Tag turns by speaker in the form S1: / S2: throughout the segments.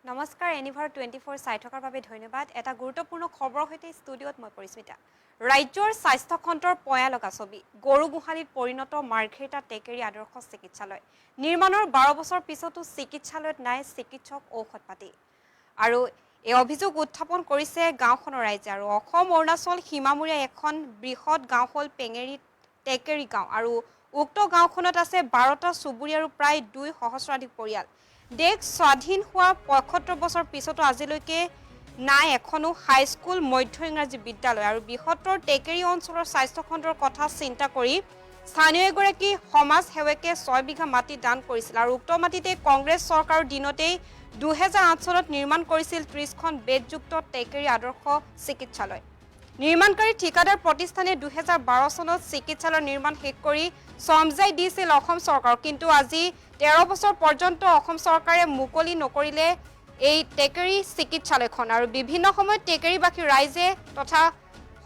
S1: নমস্কাৰ এনিভাৰ 24 চাই থকাৰ বাবে ধন্যবাদ। এটা গুৰুত্বপূৰ্ণ খবৰ সৈতে ষ্টুডিঅ'ত মই পৰিস্মিতা। ৰাজ্যৰ স্বাস্থ্য খণ্ডৰ পয়া লগা ছবি গৰুগোহালিত পৰিণত মাৰ্ঘেৰিটা টেকেৰী আদৰ্শ চিকিৎসালয় নিৰ্মাণৰ 12 বছৰ পিছতো চিকিৎসালয়ত নাই চিকিৎসক ঔষধ পাতি। আৰু এই অভিযোগ উত্থাপন কৰিছে গাঁওখনৰ ৰাইজে। আৰু অসম অৰুণাচল সীমামূৰীয়া এখন বৃহৎ গাঁও হ'ল পেঙেৰী টেকেৰী গাঁও। আৰু উক্ত গাঁওখনত আছে 12টা চুবুৰী আৰু প্ৰায় 2 সহস্ৰাধিক পৰিয়াল। দেশ স্বাধীন হোৱা ৭৫ বছৰ পিছতো আজিলৈকে নাই এখনো হাইস্কুল মধ্য ইংৰাজী বিদ্যালয়। আৰু বৃহত্তৰ টেকেৰী অঞ্চলৰ স্বাস্থ্যখণ্ডৰ কথা চিন্তা কৰি স্থানীয় এগৰাকী সমাজ সেৱকে 6 বিঘা মাটি দান কৰিছিল। আৰু উক্ত মাটিতে কংগ্ৰেছ চৰকাৰৰ দিনতেই 2008 চনত নিৰ্মাণ কৰিছিল 30খন বেডযুক্ত টেকেৰী আদৰ্শ চিকিৎসালয়। নিৰ্মাণকাৰী ঠিকাদাৰ প্ৰতিষ্ঠানে 2012 চনত চিকিৎসালয় নিৰ্মাণ শেষ কৰি চমজাই দিছিল অসম চৰকাৰক। কিন্তু আজি 13 বছৰ পৰ্যন্ত অসম চৰকাৰে মুকলি নকৰিলে এই টেকেৰী চিকিৎসালয়খন। আৰু বিভিন্ন সময়ত টেকেৰীবাসী ৰাইজে তথা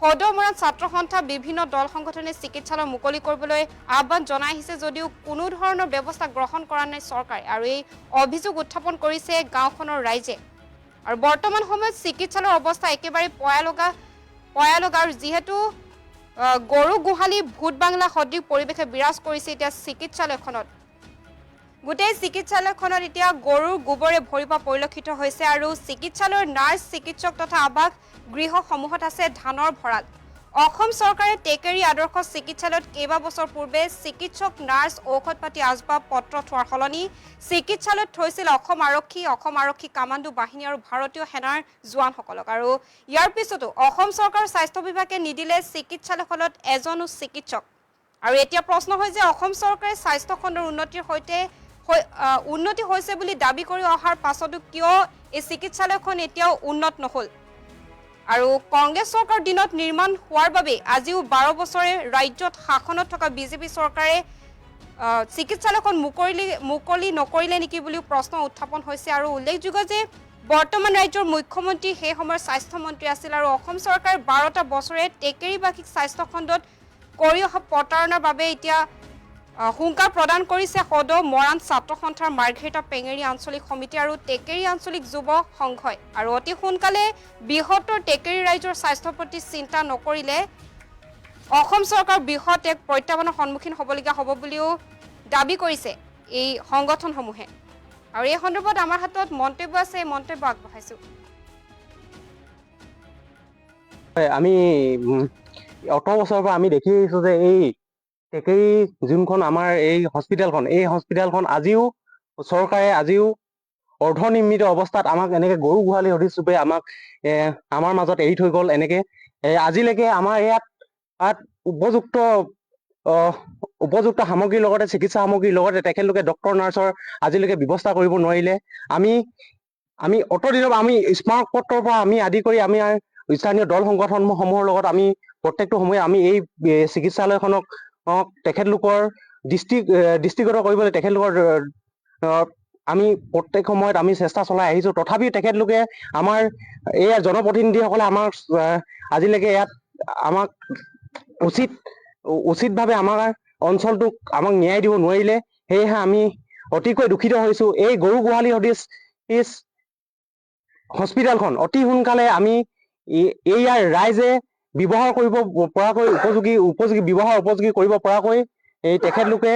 S1: সদমৰাণ ছাত্ৰ সন্থা বিভিন্ন দল সংগঠনে চিকিৎসালয় মুকলি কৰিবলৈ আহ্বান জনাই আহিছে যদিও কোনো ধৰণৰ ব্যৱস্থা গ্ৰহণ কৰা নাই চৰকাৰে। আৰু এই অভিযোগ উত্থাপন কৰিছে গাঁওখনৰ ৰাইজে। আৰু বৰ্তমান সময়ত চিকিৎসালয়ৰ অৱস্থা একেবাৰে পয়া লগা আৰু যিহেতু গৰু গোহালি ভূত বাংলা সদৃশ পৰিৱেশে বিৰাজ কৰিছে এতিয়া চিকিৎসালয়খনত। গোটেই চিকিৎসালয়খনত এতিয়া গৰুৰ গোবৰে ভৰি পৰা পৰিলক্ষিত হৈছে। আৰু চিকিৎসালয়ৰ নাৰ্ছ চিকিৎসক তথা আৱাস গৃহসমূহত আছে ধানৰ ভঁৰাল। অসম চৰকাৰে টেকেৰী আদৰ্শ চিকিৎসালয়ত কেইবাবছৰ পূৰ্বে চিকিৎসক নাৰ্ছ ঔষধ পাতি আচবাব পত্ৰ থোৱাৰ সলনি চিকিৎসালয়ত থৈছিল অসম আৰক্ষী কামাণ্ডো বাহিনী আৰু ভাৰতীয় সেনাৰ জোৱানসকলক। আৰু ইয়াৰ পিছতো অসম চৰকাৰৰ স্বাস্থ্য বিভাগে নিদিলে চিকিৎসালয়খনত এজনো চিকিৎসক। আৰু এতিয়া প্ৰশ্ন হয় যে অসম চৰকাৰে স্বাস্থ্য খণ্ডৰ উন্নতি হৈছে বুলি দাবী কৰি অহাৰ পাছতো কিয় এই চিকিৎসালয়খন এতিয়াও উন্নত নহল। আৰু কংগ্ৰেছ চৰকাৰৰ দিনত নিৰ্মাণ হোৱাৰ বাবে আজিও 12 বছৰে ৰাজ্যত শাসনত থকা বিজেপি চৰকাৰে চিকিৎসালয়খন মুকলি নকৰিলে নেকি বুলিও প্ৰশ্ন উত্থাপন হৈছে। আৰু উল্লেখযোগ্য যে বৰ্তমান ৰাজ্যৰ মুখ্যমন্ত্ৰী সেই সময়ৰ স্বাস্থ্যমন্ত্ৰী আছিল। আৰু অসম চৰকাৰে 12টা বছৰে টেকেৰীবাসীক স্বাস্থ্য খণ্ডত কৰি অহা প্ৰতাৰণাৰ বাবে এতিয়া হুংকাৰ প্ৰদান কৰিছে সদমৰাণ ছাত্ৰ সন্থাৰ মাৰ্ঘেৰিটা পেঙেৰী আঞ্চলিক সমিতি আৰু টেকেৰী আঞ্চলিক যুৱ সংঘই। আৰু অতি সোনকালে বৃহত্তৰ টেকেৰী ৰাইজৰ স্বাস্থ্যৰ প্ৰতি চিন্তা নকৰিলে অসম চৰকাৰ বৃহৎ এক প্ৰত্যাহ্বানৰ সন্মুখীন হ'বলগীয়া হ'ব বুলিও দাবী কৰিছে এই সংগঠনসমূহে। আৰু এই সন্দৰ্ভত আমাৰ হাতত মন্তব্য আছে, এই মন্তব্য আগবঢ়াইছো।
S2: আমি 18 বছৰৰ পৰা আমি দেখি আহিছো যে এই টেকেৰী যোনখন আমাৰ এই হস্পিটেলখন আজিও চৰকাৰে অৰ্ধনিৰ্মিত অৱস্থাত আমাক এনেকে গৰু গোহালি সদৃশৰূপে আমাক আমাৰ মাজত এৰি থৈ গ'ল। এনেকে আজিলৈকে আমাৰ ইয়াত উপযুক্ত সামগ্ৰীৰ লগতে চিকিৎসা সামগ্ৰীৰ লগতে তেখেতলোকে ডক্টৰ নাৰ্ছৰ আজিলৈকে ব্যৱস্থা কৰিব নোৱাৰিলে। আমি অতদিনৰ আমি স্মাৰক পত্ৰৰ পৰা আমি আদি কৰি আমি স্থানীয় দল সংগঠনসমূহৰ লগত আমি প্ৰত্যেকটো সময়ে আমি এই চিকিৎসালয়খনক তেখেতলোকৰ দৃষ্টিগত কৰিবলৈ তেখেতলোকৰ আমি প্ৰত্যেক সময়ত আমি চেষ্টা চলাই আহিছো। তথাপিও তেখেতলোকে আমাৰ এই জনপ্ৰতিনিধিসকলে আমাক আজিলৈকে ইয়াত আমাক উচিতভাৱে আমাৰ অঞ্চলটোক আমাক ন্যায় দিব নোৱাৰিলে। সেয়েহে আমি অতিকৈ দুখিত হৈছো। এই গৰু গোহালি সদৃশ হস্পিটেলখন অতি সোনকালে আমি ইয়াৰ ৰাইজে ব্যৱহাৰ কৰিব পৰাকৈ উপযোগী কৰিব পৰাকৈ তেখেতলোকে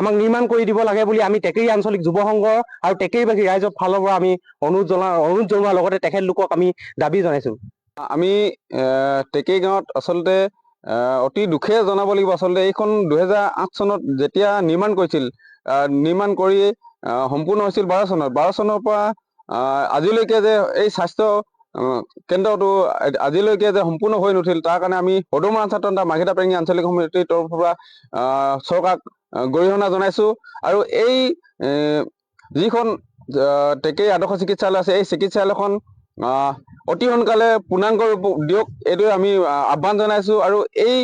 S2: আমাক নিৰ্মাণ কৰি দিব লাগে বুলি আমি টেকেৰী আঞ্চলিক যুৱ সংঘ আৰু টেকেৰীবাসী ৰাইজৰ ফালৰ পৰা আমি অনুৰোধ জনোৱাৰ লগতে তেখেতলোকক আমি দাবী জনাইছো।
S3: আমি টেকেৰী গাঁৱত আচলতে অতি দুখে জনাব লাগিব। আচলতে এইখন 2008 চনত যেতিয়া নিৰ্মাণ কৰিছিল, নিৰ্মাণ কৰি সম্পূৰ্ণ হৈছিল 12 চনৰ পৰা আজিলৈকে যে এই স্বাস্থ্য কেন্দ্ৰটো আজিলৈকে যে সম্পূৰ্ণ হৈ নুঠিল, তাৰ কাৰণে আমি সদমৰাণ ছাত্ৰ সন্থা মাৰ্ঘেৰিটা পেঙেৰী আঞ্চলিক সমিতিৰ তৰফৰ পৰা চৰকাৰক গৰিহণা জনাইছো। আৰু এই যিখন টেকেৰী আদৰ্শ চিকিৎসালয় আছে এই চিকিৎসালয়খন অতি সোনকালে পূৰ্ণাংগ ৰূপ দিয়ক, এইটোৱে আমি আহ্বান জনাইছো। আৰু এই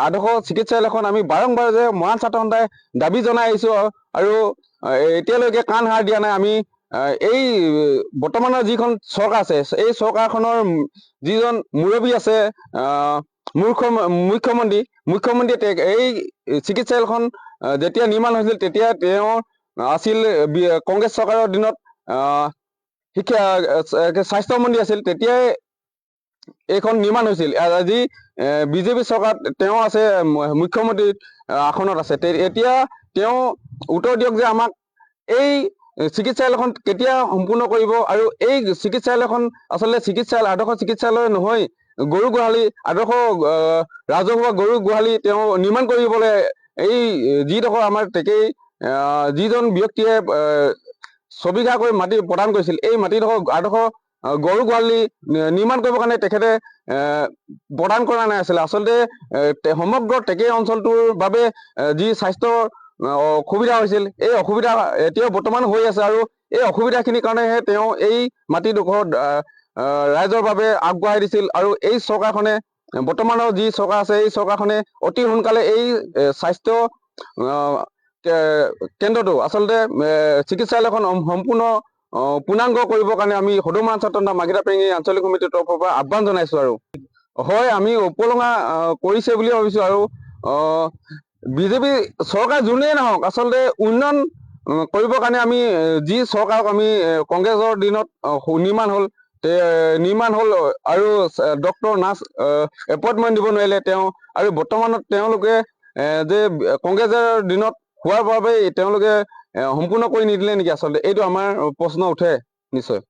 S3: আদৰ্শ চিকিৎসালয়খন আমি বাৰম্বাৰ যে মৰাণ ছাত্ৰ সন্থাই দাবী জনাই আহিছো আৰু এতিয়ালৈকে কাণ সাৰ দিয়া নাই। আমি এই বৰ্তমানৰ যিখন চৰকাৰ আছে এই চৰকাৰখনৰ যিজন মুৰব্বী আছে মুখ্যমন্ত্ৰীয়ে এই চিকিৎসালয়খন যেতিয়া নিৰ্মাণ হৈছিল তেতিয়া তেওঁ আছিল কংগ্ৰেছ চৰকাৰৰ দিনত শিক্ষা স্বাস্থ্যমন্ত্ৰী আছিল তেতিয়াই এইখন নিৰ্মাণ হৈছিল। আজি বিজেপি চৰকাৰ তেওঁ আছে মুখ্যমন্ত্ৰী আসনত আছে। এতিয়া তেওঁ উত্তৰ দিয়ক যে আমাক এই চিকিৎসালয়খন কেতিয়া সম্পূৰ্ণ কৰিব, আৰু এই চিকিৎসালয়খন আচলতে আদৰ্শ চিকিৎসালয় নহয়, গৰু গোহালি আদৰ্শ ৰাজহুৱা গৰু গোহালি তেওঁ নিৰ্মাণ কৰিবলৈ এই যিডোখৰ আমাৰ টেকেই যিজন ব্যক্তিয়ে ছবিঘা কৰি মাটি প্ৰদান কৰিছিল, এই মাটিডোখৰ আদৰ্শ গৰু গোহালি নিৰ্মাণ কৰিবৰ কাৰণে তেখেতে প্ৰদান কৰা নাই আছিলে। আচলতে সমগ্ৰ টেকেই অঞ্চলটোৰ বাবে যি স্বাস্থ্য অসুবিধা হৈছিল, এই অসুবিধা এতিয়াও বৰ্তমান হৈ আছে, আৰু এই অসুবিধাখিনিৰ কাৰণেহে তেওঁ এই মাটিডোখৰ ৰাইজৰ বাবে আগবঢ়াই দিছিল। আৰু এই চৰকাৰখনে, বৰ্তমানৰ যি চৰকাৰ আছে, এই চৰকাৰখনে অতি সোনকালে এই স্বাস্থ্য কেন্দ্ৰটো আচলতে চিকিৎসালয়খন সম্পূৰ্ণ পূৰ্ণাংগ কৰিবৰ কাৰণে আমি সদৌমা ছাত্ৰ মাৰ্ঘেৰিটা পেৰেঙি আঞ্চলিক সমিতিৰ তৰফৰ পৰা আহ্বান জনাইছো। আৰু হয়, আমি উপলঙা কৰিছে বুলি ভাবিছো। আৰু বিজেপি চৰকাৰ যোনেই নহওক, আচলতে উন্নয়ন কৰিবৰ কাৰণে আমি যি চৰকাৰক আমি কংগ্ৰেছৰ দিনত নিৰ্মাণ হ'ল আৰু ডক্টৰ নাৰ্ছ এপইণ্টমেণ্ট দিব নোৱাৰিলে তেওঁ, আৰু বৰ্তমানত তেওঁলোকে যে কংগ্ৰেছৰ দিনত হোৱাৰ বাবে তেওঁলোকে সম্পূৰ্ণ কৰি নিদিলে নেকি? আচলতে এইটো আমাৰ প্ৰশ্ন উঠে নিশ্চয়।